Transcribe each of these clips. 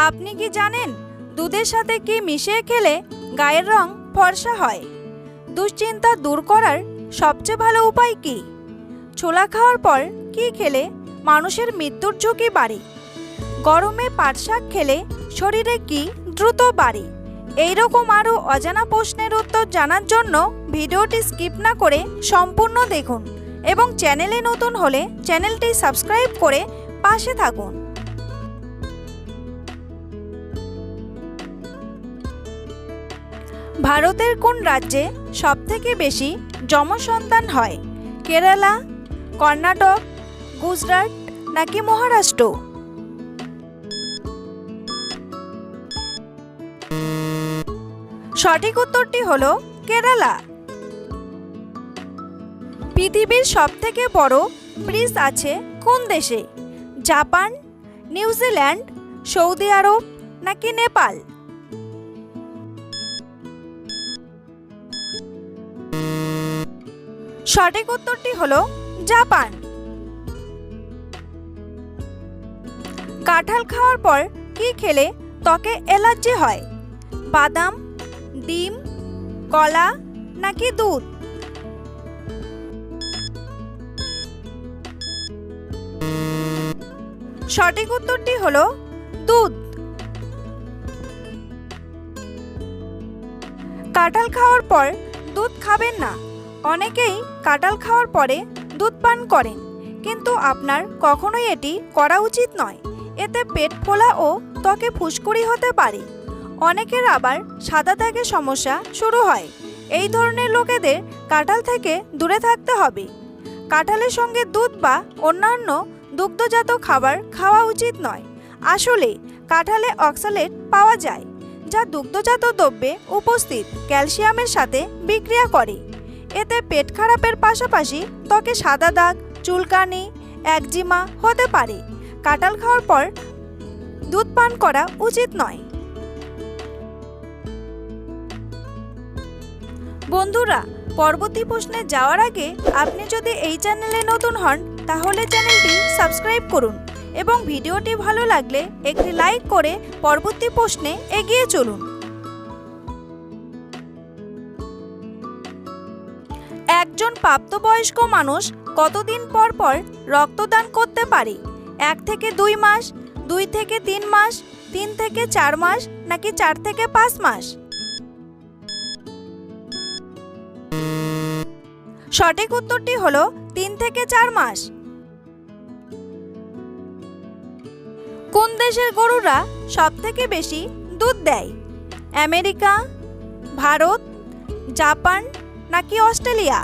আপনি কি জানেন দুধের সাথে কি মিশিয়ে খেলে গায়ের রং ফর্সা হয়? দুশ্চিন্তা দূর করার সবচেয়ে ভালো উপায় কি? ছোলা খাওয়ার পর কি খেলে মানুষের মৃত্যুর ঝুঁকি বাড়ে? গরমে পাট শাক খেলে শরীরে কি দ্রুত বাড়ে? এইরকম আরও অজানা প্রশ্নের উত্তর জানার জন্য ভিডিওটি স্কিপ না করে সম্পূর্ণ দেখুন এবং চ্যানেলে নতুন হলে চ্যানেলটি সাবস্ক্রাইব করে পাশে থাকুন। ভারতের কোন রাজ্যে সবথেকে বেশি যমসন্তান হয়? কেরালা, কর্ণাটক, গুজরাট নাকি মহারাষ্ট্র? সঠিক উত্তরটি হলো কেরালা। পৃথিবীর সবথেকে বড় ব্রিজ আছে কোন দেশে? জাপান, নিউজিল্যান্ড, সৌদি আরব নাকি নেপাল? সঠিক উত্তরটি হলো জাপান। কাঁঠাল খাওয়ার পর কি খেলে ত্বকে অ্যালার্জি হয়? বাদাম, ডিম, কলা নাকি দুধ? সঠিক উত্তরটি হলো দুধ। কাঁঠাল খাওয়ার পর দুধ খাবেন না। অনেকেই কাঁঠাল খাওয়ার পরে দুধ পান করেন, কিন্তু আপনার কখনোই এটি করা উচিত নয়। এতে পেট ফোলা ও ত্বকে ফুসকুড়ি হতে পারে। অনেকের আবার সাদা দাগের সমস্যা শুরু হয়। এই ধরনের লোকেদের কাঁঠাল থেকে দূরে থাকতে হবে। কাঁঠালের সঙ্গে দুধ বা অন্যান্য দুগ্ধজাত খাবার খাওয়া উচিত নয়। আসলে কাঁঠালে অক্সালেট পাওয়া যায়, যা দুগ্ধজাত দ্রব্যে উপস্থিত ক্যালসিয়ামের সাথে বিক্রিয়া করে। এতে পেট খারাপের পাশাপাশি ত্বকে সাদা দাগ, চুলকানি, একজিমা হতে পারে। কাঁঠাল খাওয়ার পর দুধ পান করা উচিত নয়। বন্ধুরা, পরবর্তী প্রশ্নে যাওয়ার আগে আপনি যদি এই চ্যানেলে নতুন হন তাহলে চ্যানেলটি সাবস্ক্রাইব করুন এবং ভিডিওটি ভালো লাগলে একটি লাইক করে পরবর্তী প্রশ্নে এগিয়ে চলুন। একজন প্রাপ্তবয়স্ক মানুষ কতদিন পর পর রক্তদান করতে পারে? 1 থেকে 2 মাস, 2 থেকে 3 মাস, 3 থেকে 4 মাস নাকি 4 থেকে 5 মাস? সঠিক উত্তরটি হলো 3 থেকে 4 মাস। কোন দেশের গরুরা সবথেকে বেশি দুধ দেয়? আমেরিকা, ভারত, জাপান নাকি অস্ট্রেলিয়া?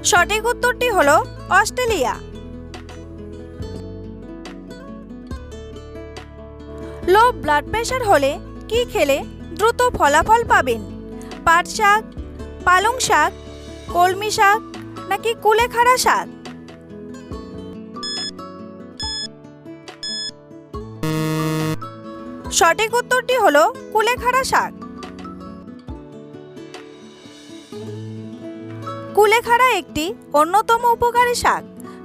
সঠিক উত্তরটি হলো অস্ট্রেলিয়া। লো ব্লাড প্রেশার হলে কি খেলে দ্রুত ফলাফল পাবেন? পাট শাক, পালং শাক, কলমি শাক নাকি কুলেখাড়া শাক? সঠিক উত্তরটি হলো কুলেখাড়া শাক। কুলেখাড়া একটি অন্যতম উপকারী শাক।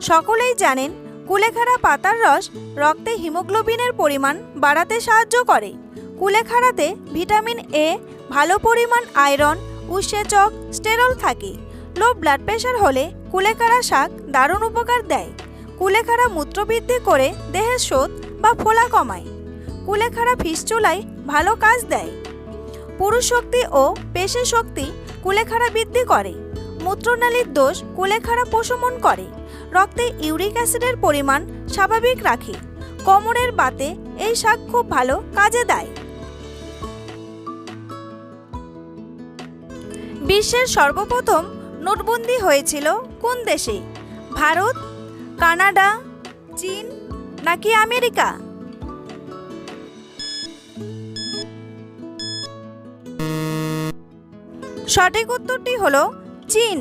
সকলেই জানেন কুলেখাড়া পাতার রস রক্তে হিমোগ্লোবিনের পরিমাণ বাড়াতে সাহায্য করে। কুলেখাড়াতে ভিটামিন এ, ভালো পরিমাণ আয়রন, উৎসেচক, স্টেরল থাকে। লো ব্লাড প্রেশার হলে কুলেখাড়া শাক দারুণ উপকার দেয়। কুলেখাড়া মূত্রবৃদ্ধি করে দেহের শোথ বা ফোলা কমায়। কুলেখাড়া ফিস্টুলায় ভালো কাজ দেয়। পুরুষ শক্তি ও পেশি শক্তি কুলেখাড়া বৃদ্ধি করে। মূত্রনালীর দোষ কুলেখাড়া প্রশমন করে। রক্তে ইউরিক অ্যাসিডের পরিমাণ স্বাভাবিক রাখে। কোমরের বাতে এই শাক খুব ভালো কাজে দেয়। বিশ্বের সর্বপ্রথম নোটবন্দি হয়েছিল কোন দেশে? ভারত, কানাডা, চীন নাকি আমেরিকা? সঠিক উত্তরটি হলো চীন।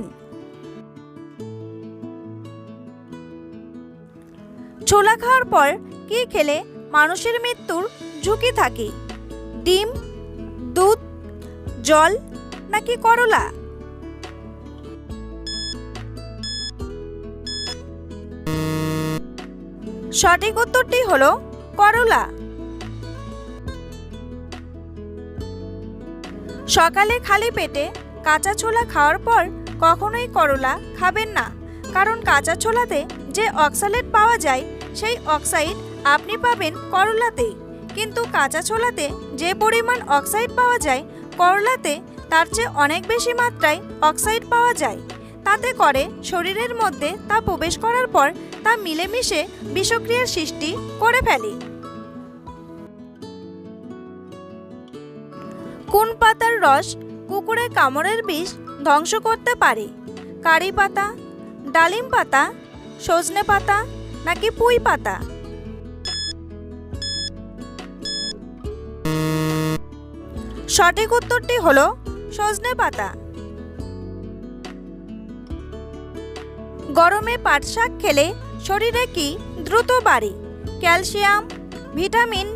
ছোলা খাওয়ার পর কি খেলে মানুষের মৃত্যুর ঝুঁকি থাকে? ডিম, দুধ, জল নাকি করলা? সঠিক উত্তরটি হলো করলা। সকালে খালি পেটে কাঁচা ছোলা খাওয়ার পর কখনোই করলা খাবেন না, কারণ কাঁচা ছোলাতে যে অক্সালেট পাওয়া যায় সেই অক্সাইড আপনি পাবেন করলাতেই, কিন্তু কাঁচা ছোলাতে যে পরিমাণ অক্সাইড পাওয়া যায় করলাতে তার চেয়ে অনেক বেশি মাত্রায় অক্সাইড পাওয়া যায়। তাতে করে শরীরের মধ্যে তা প্রবেশ করার পর তা মিলেমিশে বিষক্রিয়ার সৃষ্টি করে ফেলে। কোন পাতার রস কুকুরের কামড়ের বিষ ধ্বংস করতে পারে? কারি পাতা, ডালিম পাতা, সজনে পাতা নাকি পুঁই পাতা? সঠিক উত্তরটি হলো সজনে পাতা। গরমে পাট শাক খেলে শরীরে কি দ্রুত বাড়ে? ক্যালসিয়াম, ভিটামিন,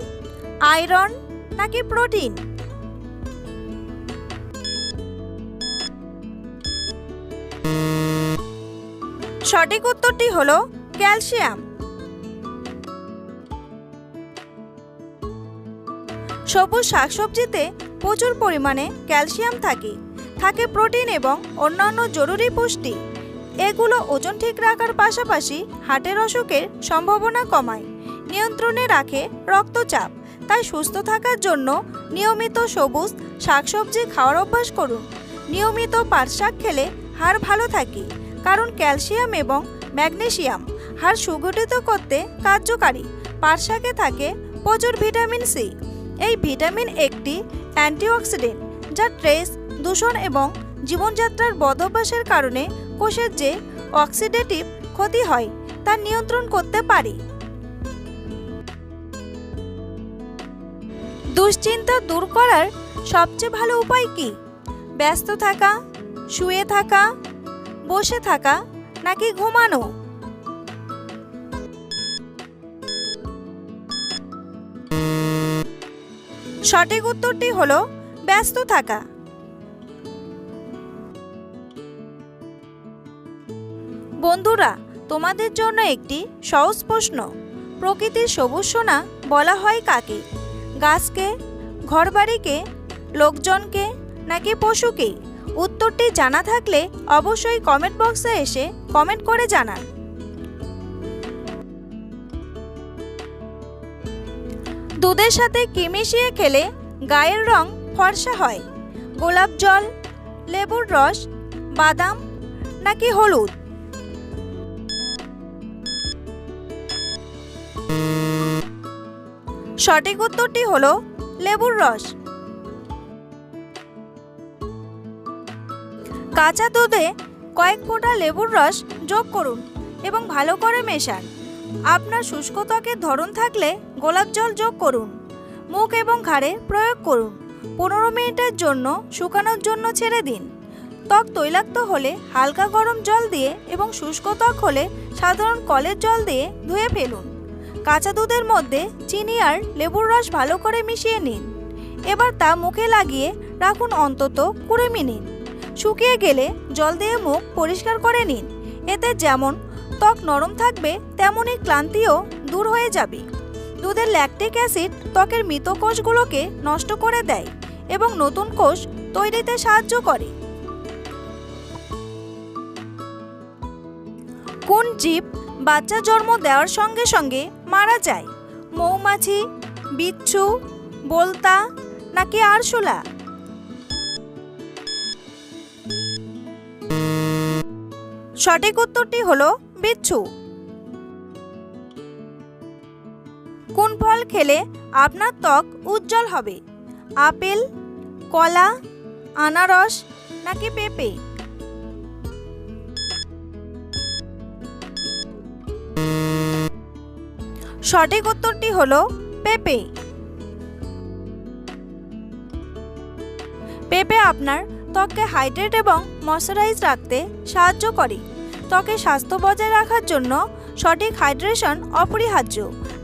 আয়রন নাকি প্রোটিন? সঠিক উত্তরটি হলো ক্যালসিয়াম। সবুজ শাকসবজিতে প্রচুর পরিমাণে ক্যালসিয়াম থাকে প্রোটিন এবং অন্যান্য জরুরি পুষ্টি। এগুলো ওজন ঠিক রাখার পাশাপাশি হার্টের অসুখের সম্ভাবনা কমায়, নিয়ন্ত্রণে রাখে রক্তচাপ। তাই সুস্থ থাকার জন্য নিয়মিত সবুজ শাকসবজি খাওয়ার অভ্যাস করুন। নিয়মিত পাট শাক খেলে হাড় ভালো থাকে, কারণ ক্যালসিয়াম এবং ম্যাগনেসিয়াম হাড় সুগঠিত করতে কার্যকারী। পাট শাকে থাকে প্রচুর ভিটামিন সি। এই ভিটামিন একটি অ্যান্টিঅক্সিডেন্ট, যা স্ট্রেস, দূষণ এবং জীবনযাত্রার বদঅভ্যাসের কারণে কোষের যে অক্সিডেটিভ ক্ষতি হয় তা নিয়ন্ত্রণ করতে পারে। দুশ্চিন্তা দূর করার সবচেয়ে ভালো উপায় কি? ব্যস্ত থাকা, শুয়ে থাকা, বসে থাকা নাকি ঘুমানো? সঠিক উত্তরটি হলো ব্যস্ত থাকা। বন্ধুরা, তোমাদের জন্য একটি সহজ প্রশ্ন। প্রকৃতির সবুজ সোনা বলা হয় কাকে? গাছকে, ঘরবাড়িকে, লোকজনকে নাকি পশুকে? উত্তরটি জানা থাকলে অবশ্যই কমেন্ট বক্সে এসে কমেন্ট করে জানান। দুধের সাথে কি মিশিয়ে খেলে গায়ের রং ফর্সা হয়? গোলাপ জল, লেবুর রস, বাদাম নাকি হলুদ? সঠিক উত্তরটি হলো লেবুর রস। কাঁচা দুধে কয়েক ফোঁটা লেবুর রস যোগ করুন এবং ভালো করে মেশান। আপনার শুষ্ক ত্বকের ধরন থাকলে গোলাপ জল যোগ করুন। মুখ এবং ঘাড়ে প্রয়োগ করুন। 15 মিনিটের জন্য শুকানোর জন্য ছেড়ে দিন। ত্বক তৈলাক্ত হলে হালকা গরম জল দিয়ে এবং শুষ্ক ত্বক হলে সাধারণ কলের জল দিয়ে ধুয়ে ফেলুন। কাঁচা দুধের মধ্যে চিনি আর লেবুর রস ভালো করে মিশিয়ে নিন। এবার তা মুখে লাগিয়ে রাখুন অন্তত 20 মিনিট। শুকিয়ে গেলে জল দিয়ে মুখ পরিষ্কার করে নিন। এতে যেমন ত্বক নরম থাকবে তেমনই ক্লান্তিও দূর হয়ে যাবে। দুধের ল্যাকটিক অ্যাসিড ত্বকের মৃত কোষগুলোকে নষ্ট করে দেয় এবং নতুন কোষ তৈরিতে সাহায্য করে। কোন জীব বাচ্চা জন্ম দেওয়ার সঙ্গে সঙ্গে মারা যায়? মৌমাছি, বিচ্ছু, বোলতা নাকি আরশোলা? সঠিক উত্তরটি হলো বিচ্ছু। কোন ফল খেলে আপনার ত্বক উজ্জ্বল হবে? আপেল, কলা, আনারস নাকি পেঁপে? সঠিক উত্তরটি হলো পেঁপে। পেঁপে আপনার ত্বককে হাইড্রেট এবং ময়শ্চারাইজ রাখতে সাহায্য করে। ত্বকের স্বাস্থ্য বজায় রাখার জন্য সঠিক হাইড্রেশন অপরিহার্য,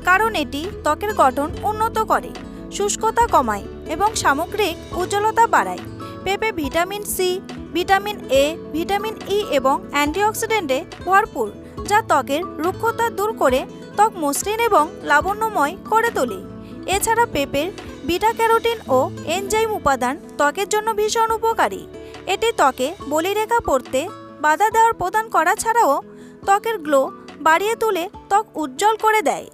কারণ এটি ত্বকের গঠন উন্নত করে, শুষ্কতা কমায় এবং সামগ্রিক উজ্জ্বলতা বাড়ায়। পেঁপে vitamin C, vitamin A, vitamin E এবং অ্যান্টিঅক্সিডেন্টে ভরপুর, যা ত্বকের রুক্ষতা দূর করে ত্বক মসৃণ এবং লাবণ্যময় করে তোলে। এছাড়া পেঁপের বিটা ক্যারোটিন ও এনজাইম উপাদান ত্বকের জন্য ভীষণ উপকারী। এটি ত্বকে বলিরেখা পড়তে বাধা দেওয়ার প্রদান করা ছাড়াও ত্বকের গ্লো বাড়িয়ে তুলে ত্বক উজ্জ্বল করে দেয়।